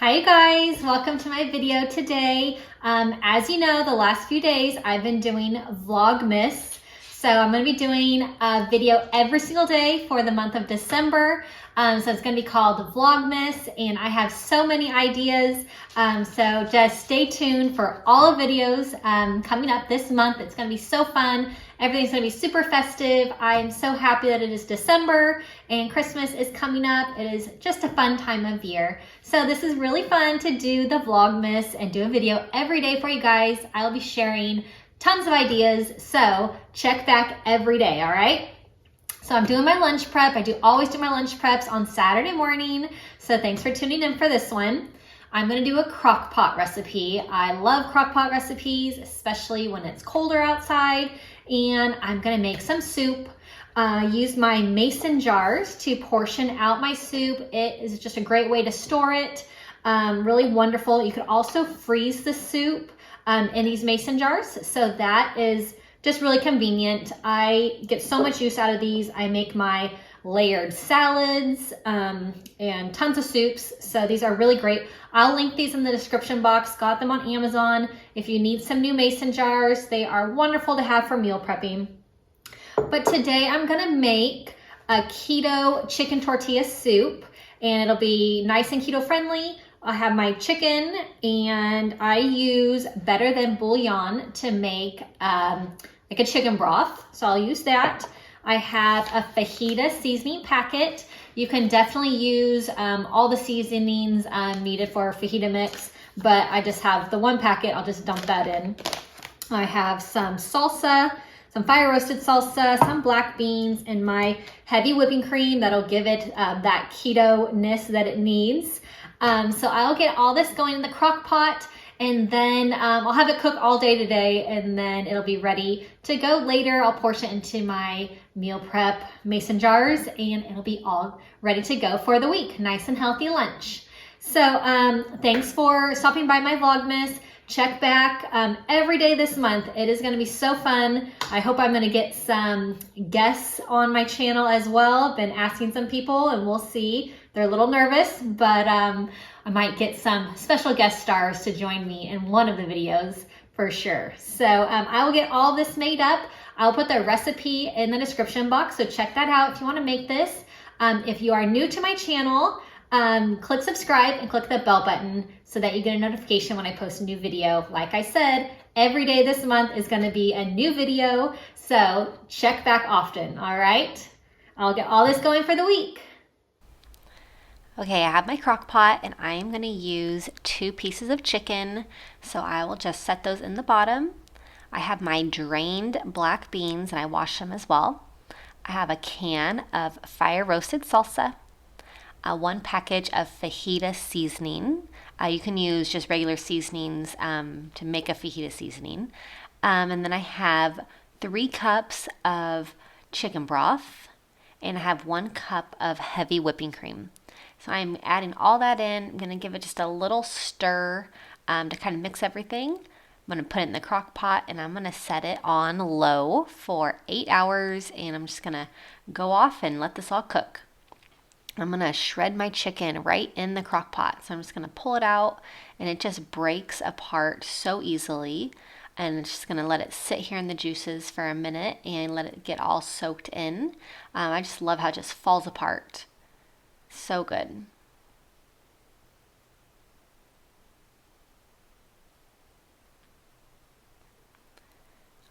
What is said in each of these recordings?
Hi you guys, welcome to my video today. As you know, the last few days I've been doing Vlogmas. So I'm going to be doing a video every single day for the month of December. So it's going to be called Vlogmas, and I have so many ideas. So just stay tuned for all the videos coming up this month. It's going to be so fun. Everything's going to be super festive. I am so happy that it is December and Christmas is coming up. It is just a fun time of year. So this is really fun to do the Vlogmas and do a video every day for you guys. I'll be sharing tons of ideas, so check back every day, all right? So I'm doing my lunch prep. I always do my lunch preps on Saturday morning, so thanks for tuning in for this one. I'm gonna do a crock pot recipe. I love crock pot recipes, especially when it's colder outside, and I'm gonna make some soup. Use my mason jars to portion out my soup. It is just a great way to store it. Really wonderful. You could also freeze the soup in these mason jars, so that is just really convenient. I get so much use out of these. I make my layered salads and tons of soups, so these are really great. I'll link these in the description box. Got them on Amazon. If you need some new mason jars, they are wonderful to have for meal prepping. But today I'm gonna make a keto chicken tortilla soup, and it'll be nice and keto friendly. I have my chicken, and I use Better Than bouillon to make like a chicken broth, so I'll use that. I have a fajita seasoning packet. You can definitely use all the seasonings needed for a fajita mix, but I just have the one packet. I'll just dump that in. I have some salsa, some fire roasted salsa, some black beans, and my heavy whipping cream that'll give it that keto-ness that it needs. So I'll get all this going in the crock pot, and then I'll have it cook all day today, and then it'll be ready to go later. I'll portion it into my meal prep mason jars, and it'll be all ready to go for the week. Nice and healthy lunch. So thanks for stopping by my Vlogmas. Check back every day this month. It is going to be so fun. I hope I'm going to get some guests on my channel as well. Been asking some people, and we'll see. They're a little nervous, but I might get some special guest stars to join me in one of the videos for sure. So I will get all this made up. I'll put the recipe in the description box, so check that out if you want to make this. If you are new to my channel, click subscribe and click the bell button so that you get a notification when I post a new video. Like I said, every day this month is going to be a new video, so check back often, all right? I'll get all this going for the week. Okay, I have my crock pot, and I am going to use 2 pieces of chicken, so I will just set those in the bottom. I have my drained black beans, and I wash them as well. I have a can of fire roasted salsa, 1 package of fajita seasoning. You can use just regular seasonings to make a fajita seasoning. And then I have 3 cups of chicken broth, and I have 1 cup of heavy whipping cream. So I'm adding all that in. I'm going to give it just a little stir to kind of mix everything. I'm going to put it in the crock pot, and I'm going to set it on low for 8 hours, and I'm just going to go off and let this all cook. I'm going to shred my chicken right in the crock pot. So I'm just going to pull it out, and it just breaks apart so easily. And I'm just going to let it sit here in the juices for a minute and let it get all soaked in. I just love how it just falls apart. So good.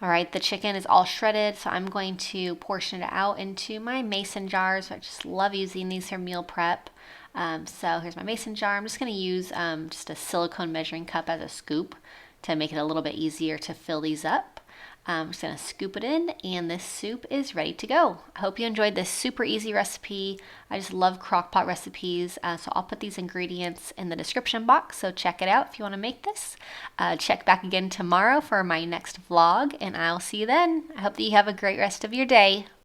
All right, the chicken is all shredded, so I'm going to portion it out into my mason jars. I just love using these for meal prep. So here's my mason jar. I'm just going to use just a silicone measuring cup as a scoop to make it a little bit easier to fill these up. I'm just going to scoop it in, and this soup is ready to go. I hope you enjoyed this super easy recipe. I just love crock pot recipes, so I'll put these ingredients in the description box, so check it out if you want to make this. Check back again tomorrow for my next vlog, and I'll see you then. I hope that you have a great rest of your day.